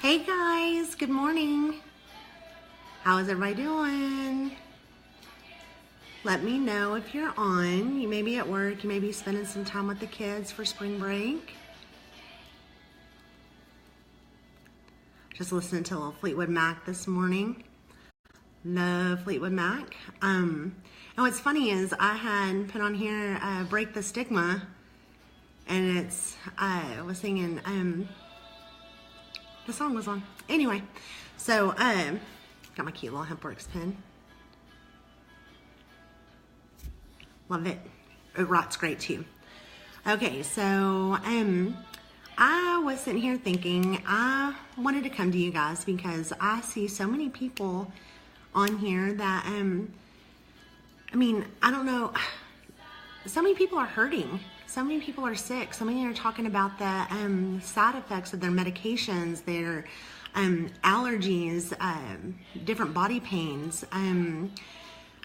Hey guys, good morning. How is everybody doing? Let me know if you're on. You may be at work, you may be spending some time with the kids for spring break. Just listening to a little Fleetwood Mac this morning. Love Fleetwood Mac. And what's funny is I had put on here Break the Stigma, and I was singing, the song was on. Anyway, so got my cute little Hempworks pen. Love it. It rots great too. Okay, so I was sitting here thinking I wanted to come to you guys because I see so many people on here that I don't know. So many people are hurting. So many people are sick. So many are talking about the side effects of their medications, their allergies, different body pains,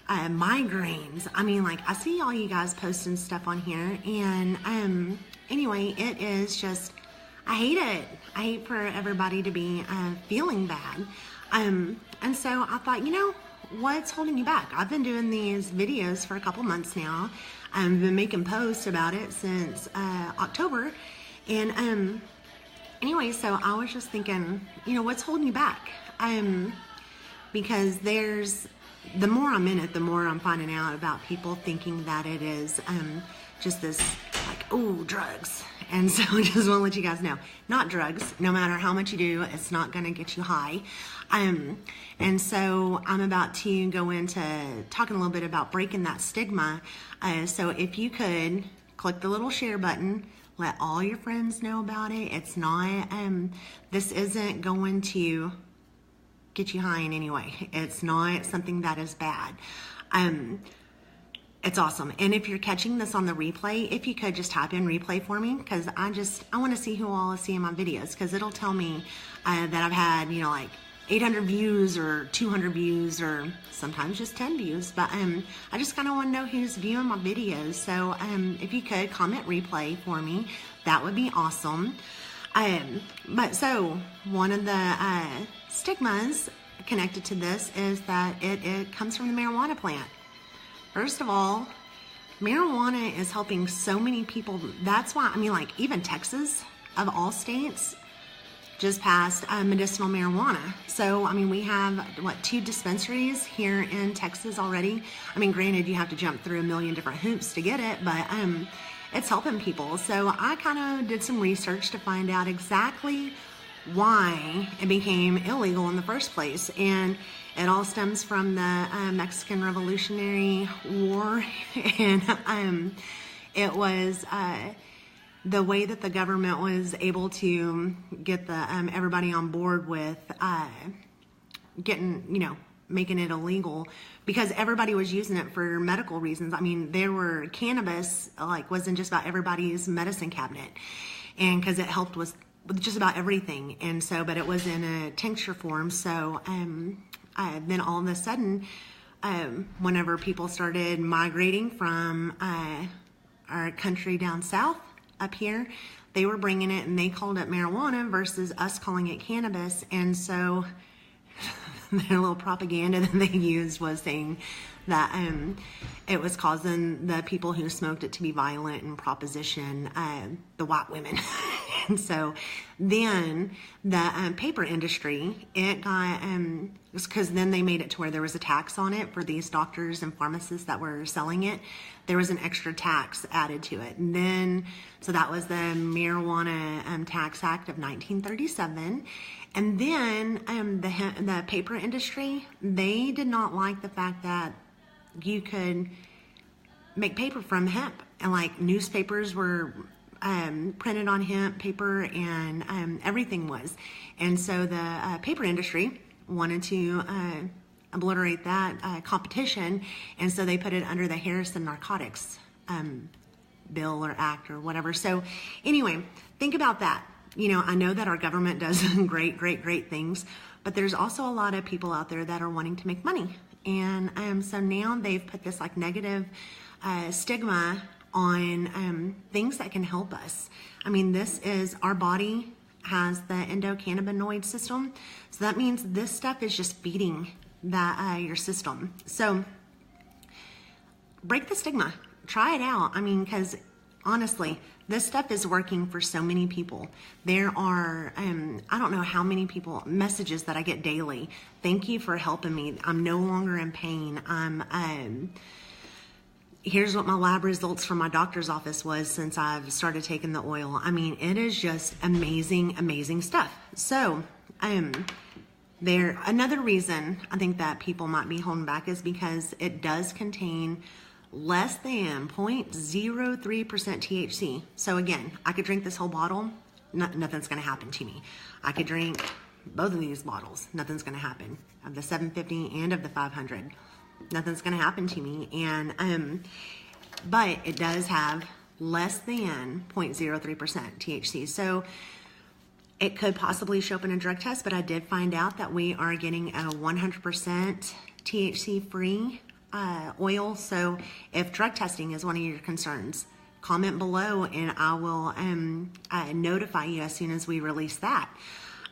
migraines. I see all you guys posting stuff on here, and anyway, it is just, I hate it. I hate for everybody to be feeling bad. And so I thought, what's holding you back? I've been doing these videos for a couple months now. I've been making posts about it since October. And anyway, so I was just thinking, what's holding you back? Because the more I'm in it, the more I'm finding out about people thinking that it is just this drugs. And so I just want to let you guys know, not drugs. No matter how much you do, it's not going to get you high. And so I'm about to go into talking a little bit about breaking that stigma. So if you could click the little share button, let all your friends know about it. It's not, this isn't going to get you high in any way. It's not something that is bad. It's awesome. And if you're catching this on the replay, if you could just type in replay for me, because I want to see who all is seeing my videos, because it'll tell me that I've had, 800 views or 200 views or sometimes just 10 views. But I just kind of want to know who's viewing my videos. So if you could comment replay for me, that would be awesome. But so one of the stigmas connected to this is that it comes from the marijuana plant. First of all, marijuana is helping so many people. That's why, even Texas, of all states, just passed medicinal marijuana. So, we have, 2 dispensaries here in Texas already. Granted, you have to jump through a million different hoops to get it, but it's helping people. So I kind of did some research to find out exactly why it became illegal in the first place. And it all stems from the Mexican Revolutionary War. And it was the way that the government was able to get the everybody on board with making it illegal, because everybody was using it for medical reasons. There were cannabis, wasn't just about everybody's medicine cabinet, and because it helped with just about everything. And so, but it was in a tincture form. So then all of a sudden, whenever people started migrating from our country down south up here, they were bringing it and they called it marijuana versus us calling it cannabis. And so their little propaganda that they used was saying that it was causing the people who smoked it to be violent and proposition the white women. And so then the paper industry, it got, because then they made it to where there was a tax on it for these doctors and pharmacists that were selling it. There was an extra tax added to it. And then, so that was the Marijuana Tax Act of 1937. And then the paper industry, they did not like the fact that you could make paper from hemp, and newspapers were printed on hemp paper, and everything was. And so the paper industry wanted to obliterate that competition, and so they put it under the Harrison Narcotics bill or act or whatever. So anyway, think about that. I know that our government does great things, but there's also a lot of people out there that are wanting to make money. And so now they've put this negative stigma on things that can help us. This is our body has the endocannabinoid system. So that means this stuff is just feeding that your system. So break the stigma. Try it out. I mean, because honestly, this stuff is working for so many people. There are, I don't know how many messages that I get daily. Thank you for helping me. I'm no longer in pain. Here's what my lab results from my doctor's office was since I've started taking the oil. I mean, it is just amazing, amazing stuff. So, another reason I think that people might be holding back is because it does contain less than 0.03% THC. So again, I could drink this whole bottle, nothing's gonna happen to me. I could drink both of these bottles, nothing's gonna happen. Of the 750 and of the 500, nothing's gonna happen to me. And but it does have less than 0.03% THC. So it could possibly show up in a drug test, but I did find out that we are getting a 100% THC free oil. So if drug testing is one of your concerns, comment below and I will notify you as soon as we release that.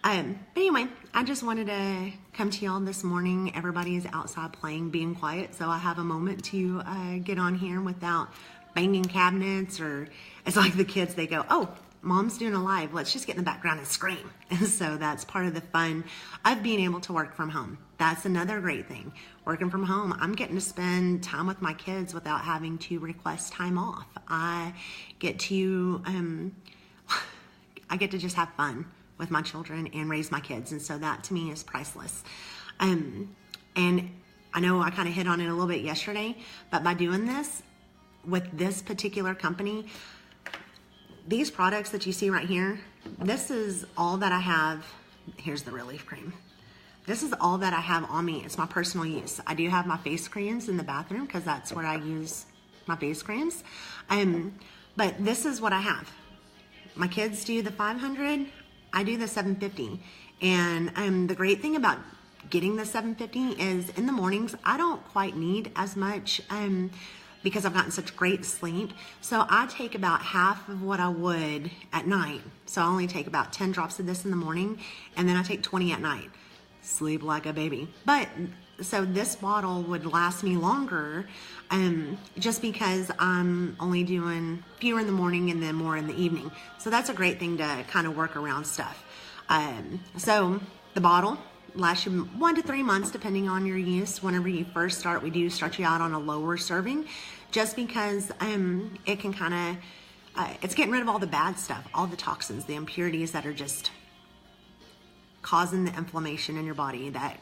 But anyway, I just wanted to come to y'all this morning. Everybody is outside playing, being quiet, so I have a moment to get on here without banging cabinets, or it's like the kids, they go, oh, Mom's doing a live, let's just get in the background and scream. And so that's part of the fun of being able to work from home. That's another great thing. Working from home, I'm getting to spend time with my kids without having to request time off. I get to just have fun with my children and raise my kids. And so that to me is priceless. And I know I kind of hit on it a little bit yesterday, but by doing this with this particular company, these products that you see right here, this is all that I have. Here's the relief cream. This is all that I have on me. It's my personal use. I do have my face creams in the bathroom because that's where I use my face creams. But this is what I have. My kids do the 500. I do the 750. And the great thing about getting the 750 is in the mornings, I don't quite need as much because I've gotten such great sleep. So I take about half of what I would at night. So I only take about 10 drops of this in the morning, and then I take 20 at night. Sleep like a baby. But so this bottle would last me longer just because I'm only doing fewer in the morning and then more in the evening. So that's a great thing to kind of work around stuff. So the bottle lasts you 1 to 3 months depending on your use. Whenever you first start, we do start you out on a lower serving just because it can kind of it's getting rid of all the bad stuff, all the toxins, the impurities that are just causing the inflammation in your body that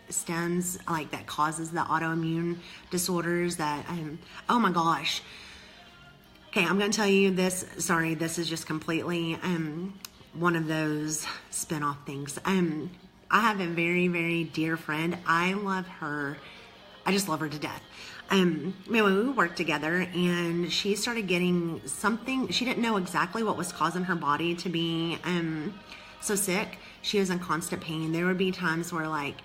stems, like that causes the autoimmune disorders that oh my gosh. Okay, I'm gonna tell you this. Sorry, this is just completely one of those spin-off things. I have a very, very dear friend. I love her. I just love her to death. We worked together and she started getting something. She didn't know exactly what was causing her body to be so sick. She was in constant pain. There would be times where like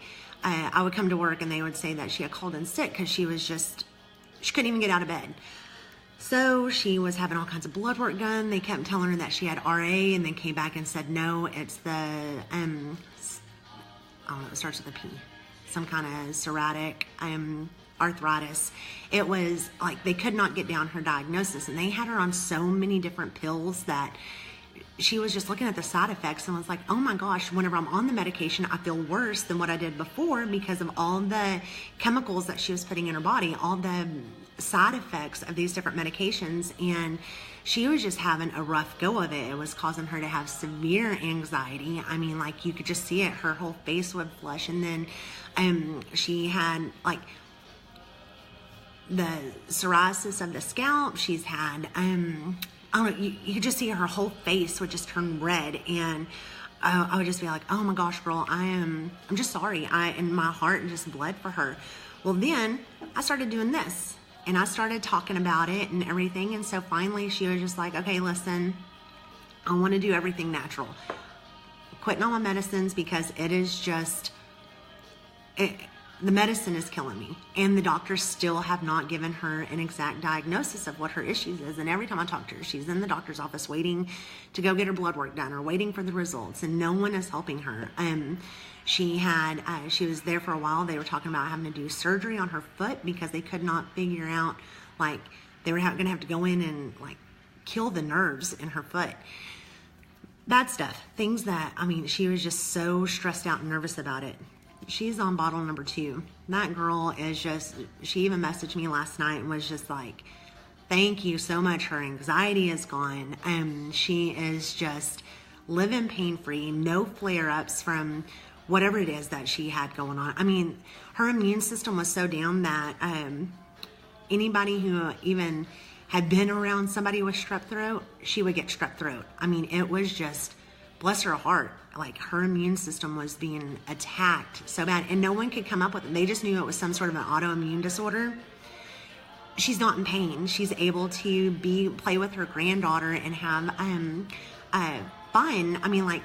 I would come to work and they would say that she had called in sick because she couldn't even get out of bed. So she was having all kinds of blood work done. They kept telling her that she had RA and then came back and said, no, it's the, I don't know, it starts with a P, some kind of psoriatic arthritis. It was like they could not get down her diagnosis, and they had her on so many different pills that she was just looking at the side effects and was like, oh my gosh, whenever I'm on the medication, I feel worse than what I did before because of all the chemicals that she was putting in her body, all the side effects of these different medications. And she was just having a rough go of it. It was causing her to have severe anxiety. I mean, like you could just see it. Her whole face would flush. And then she had like the psoriasis of the scalp. She's had, I don't know, you could just see her whole face would just turn red. And I would just be like, oh my gosh, girl, I'm just sorry. And my heart just bled for her. Well, then I started doing this. And I started talking about it and everything. And so finally she was just like, okay, listen, I want to do everything natural. Quitting all my medicines because it is just, the medicine is killing me. And the doctors still have not given her an exact diagnosis of what her issues is. And every time I talk to her, she's in the doctor's office waiting to go get her blood work done or waiting for the results, and no one is helping her. She was there for a while. They were talking about having to do surgery on her foot because they could not figure out, like, they were going to have to go in and, like, kill the nerves in her foot. Bad stuff. Things that, I mean, she was just so stressed out and nervous about it. She's on bottle number 2. That girl is just, she even messaged me last night and was just like, thank you so much. Her anxiety is gone. She is just living pain-free, no flare-ups from whatever it is that she had going on. I mean, her immune system was so down that anybody who even had been around somebody with strep throat, she would get strep throat. I mean, it was just, bless her heart, like her immune system was being attacked so bad, and no one could come up with it. They just knew it was some sort of an autoimmune disorder. She's not in pain. She's able to play with her granddaughter and have fun. I mean, like,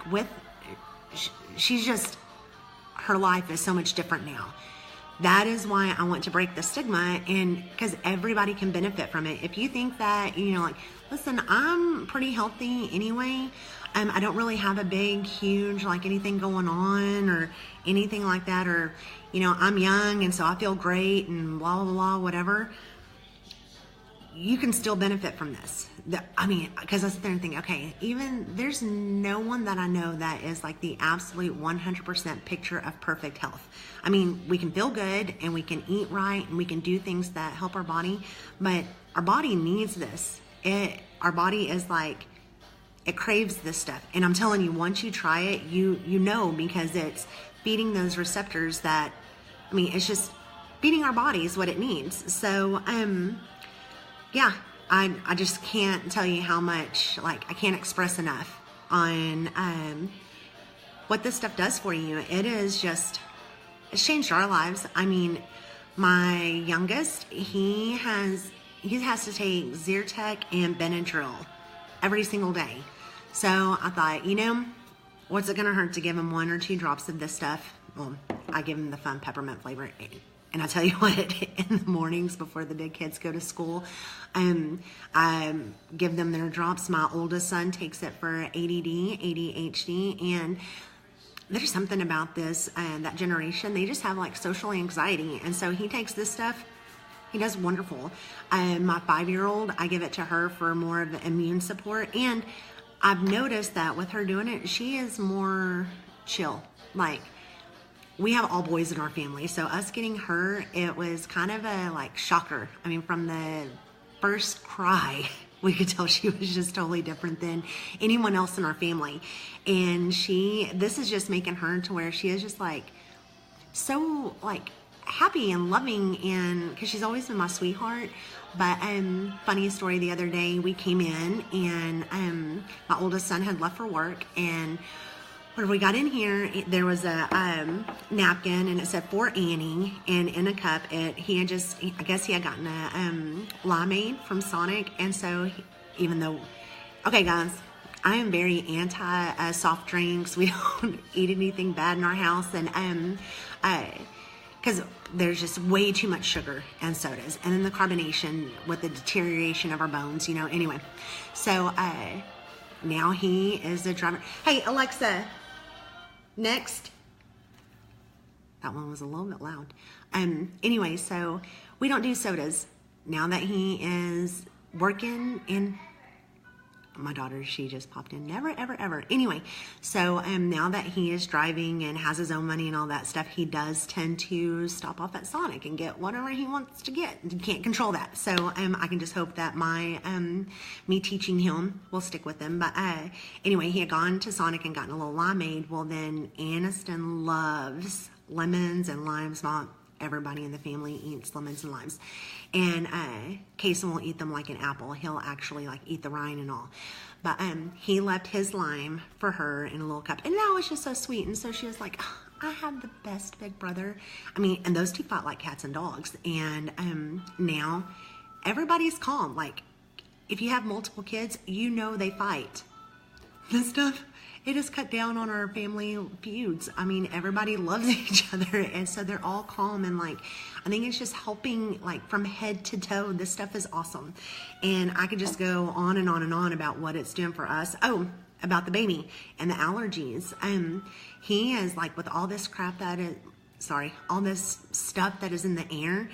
she's just, her life is so much different now. That is why I want to break the stigma, and because everybody can benefit from it. If you think that, you know, like, listen, I'm pretty healthy anyway. I don't really have a big, huge, like, anything going on or anything like that, or, you know, I'm young and so I feel great and blah, blah, blah, whatever. You can still benefit from this. I mean, because I sit there and think, okay, even there's no one that I know that is like the absolute 100% picture of perfect health. I mean, we can feel good and we can eat right and we can do things that help our body, but our body needs this. Our body is like, it craves this stuff. And I'm telling you, once you try it, you know, because it's feeding those receptors that, I mean, it's just feeding our bodies what it needs. So, yeah, I just can't tell you how much, like, I can't express enough on what this stuff does for you. It is just, it's changed our lives. I mean, my youngest, he has to take Zyrtec and Benadryl every single day. So I thought, you know, what's it gonna hurt to give him 1 or 2 drops of this stuff? Well, I give him the fun peppermint flavor. And I tell you what, in the mornings before the big kids go to school, I give them their drops. My oldest son takes it for ADD, ADHD, and there's something about this, that generation, they just have like social anxiety. And so he takes this stuff. He does wonderful. My 5-year-old, I give it to her for more of the immune support. And I've noticed that with her doing it, she is more chill. Like, we have all boys in our family, so us getting her, it was kind of a like shocker. I mean, from the first cry, we could tell she was just totally different than anyone else in our family. And this is just making her to where she is just like so like happy and loving, and because she's always been my sweetheart. But funny story, the other day we came in and my oldest son had left for work, and when we got in here, there was a napkin, and it said for Annie, and in a cup, I guess he had gotten a limeade from Sonic. And so even though, okay guys, I am very anti soft drinks. We don't eat anything bad in our house, and because there's just way too much sugar and sodas, and then the carbonation with the deterioration of our bones, you know. Anyway, so now he is a driver. Hey Alexa, next. That one was a little bit loud. Anyway, so we don't do sodas now that he is working in. My daughter, she just popped in. Never, ever, ever. Anyway, so now that he is driving and has his own money and all that stuff, he does tend to stop off at Sonic and get whatever he wants to get. You can't control that. So I can just hope that me teaching him will stick with him. But anyway, he had gone to Sonic and gotten a little limeade. Well, then Aniston loves lemons and limes. Not everybody in the family eats lemons and limes. And Kason will eat them like an apple. He'll actually like eat the rind and all. But he left his lime for her in a little cup. And that was just so sweet. And so she was like, oh, I have the best big brother. I mean, and those two fought like cats and dogs. And now everybody's calm. Like, if you have multiple kids, you know they fight. This stuff, it has cut down on our family feuds. I mean, everybody loves each other, and so they're all calm, and like, I think it's just helping like from head to toe. This stuff is awesome, and I could just go on and on and on about what it's doing for us. Oh, about the baby and the allergies. He is like, with all this crap that is, all this stuff that is in the air,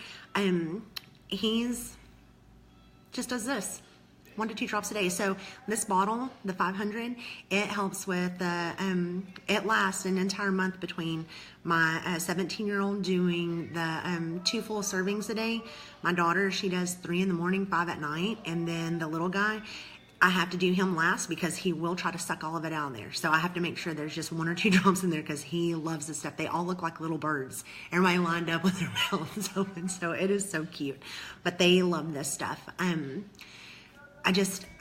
he's just does this 1 to 2 drops a day. So this bottle, the 500, it helps with it lasts an entire month between my 17-year-old doing the 2 full servings a day. My daughter, she does 3 in the morning, 5 at night, and then the little guy, I have to do him last because he will try to suck all of it out of there. So I have to make sure there's just 1 or 2 drops in there because he loves this stuff. They all look like little birds. Everybody lined up with their mouths open. So it is so cute. But they love this stuff. I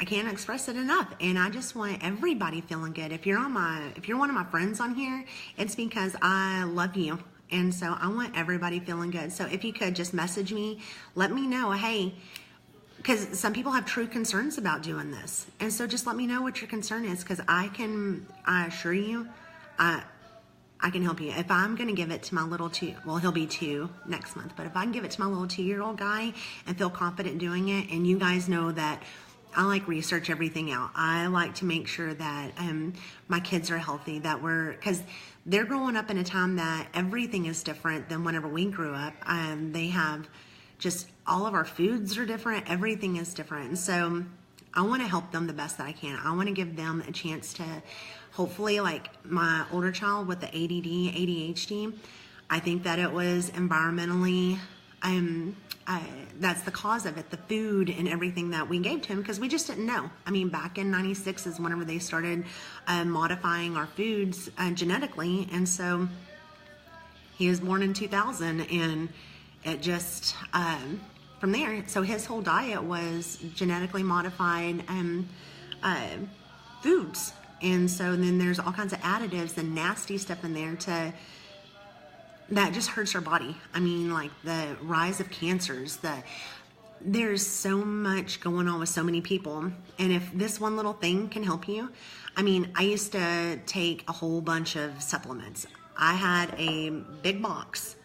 can't express it enough. And I just want everybody feeling good. If you're one of my friends on here, it's because I love you. And so I want everybody feeling good. So if you could just message me, let me know, hey, because some people have true concerns about doing this. And so just let me know what your concern is, because I assure you, I can help you. If I'm going to give it to my little he'll be 2 next month, but if I can give it to my little 2-year-old guy and feel confident doing it, and you guys know that I like research everything out. I like to make sure that my kids are healthy, because they're growing up in a time that everything is different than whenever we grew up. They have just all of our foods are different. Everything is different. And so I want to help them the best that I can. I want to give them a chance to hopefully, like my older child with the ADD, ADHD, I think that it was environmentally, that's the cause of it, the food and everything that we gave to him, because we just didn't know. I mean, back in 96 is whenever they started modifying our foods genetically. And so he was born in 2000, and it just, from there, so his whole diet was genetically modified foods. And so then there's all kinds of additives and nasty stuff in there that just hurts our body. I mean, like the rise of cancers, there's so much going on with so many people. And if this one little thing can help you, I mean, I used to take a whole bunch of supplements. I had a big box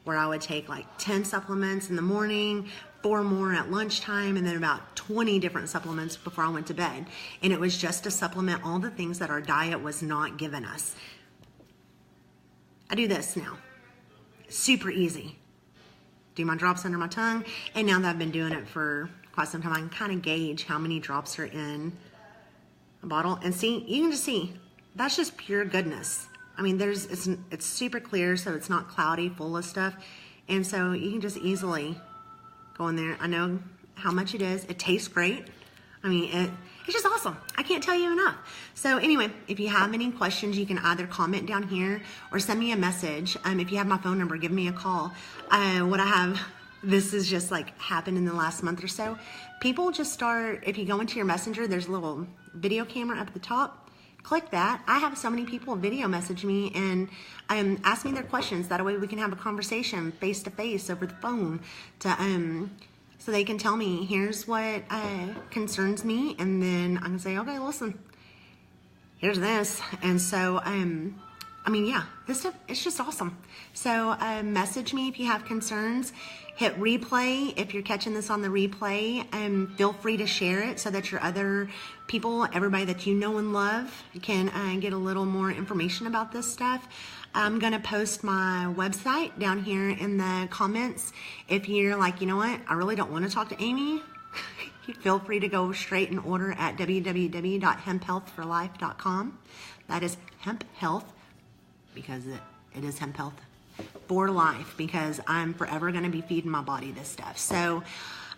where I would take like 10 supplements in the morning, 4 more at lunchtime, and then about 20 different supplements before I went to bed. And it was just to supplement all the things that our diet was not giving us. I do this now. Super easy. Do my drops under my tongue. And now that I've been doing it for quite some time, I can kind of gauge how many drops are in a bottle. And see, you can just see, that's just pure goodness. I mean, it's super clear, so it's not cloudy, full of stuff. And so you can just easily go in there. I know how much it is. It tastes great. I mean, it's just awesome. I can't tell you enough. So anyway, if you have any questions, you can either comment down here or send me a message. If you have my phone number, give me a call. This is just like happened in the last month or so. People just start, if you go into your messenger, there's a little video camera up at the top. Click that. I have so many people video message me and ask me their questions. That way we can have a conversation face to face over the phone so they can tell me, here's what concerns me, and then I can say, okay, listen, here's this. And so I mean, yeah, this stuff, it's just awesome. So message me if you have concerns. Hit replay if you're catching this on the replay, and feel free to share it so that your other people, everybody that you know and love, can get a little more information about this stuff. I'm going to post my website down here in the comments. If you're like, you know what, I really don't want to talk to Amy, feel free to go straight and order at www.hemphealthforlife.com. That is hemp health, because it is hemp health for life, because I'm forever going to be feeding my body this stuff. So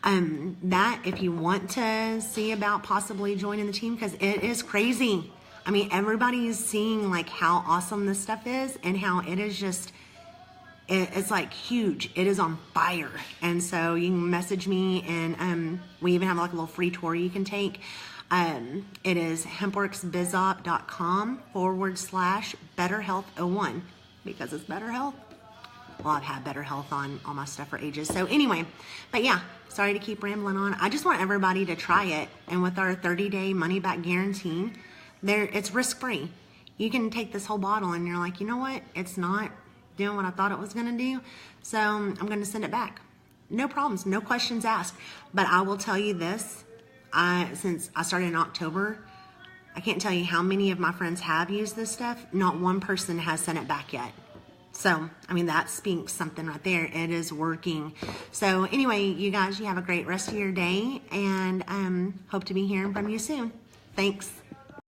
that, if you want to see about possibly joining the team, because it is crazy. I mean, everybody is seeing like how awesome this stuff is, and how it is just, it's like huge. It is on fire. And so you can message me, and we even have like a little free tour you can take. It is hempworksbizop.com/BetterHealth01, because it's better health. Well, I've had better health on all my stuff for ages. So anyway, but yeah, sorry to keep rambling on. I just want everybody to try it. And with our 30-day money-back guarantee, It's risk-free. You can take this whole bottle and you're like, you know what? It's not doing what I thought it was going to do, so I'm going to send it back. No problems, no questions asked. But I will tell you this, since I started in October, I can't tell you how many of my friends have used this stuff. Not one person has sent it back yet. So, I mean, that speaks something right there. It is working. So anyway, you guys, you have a great rest of your day, and hope to be hearing from you soon. Thanks.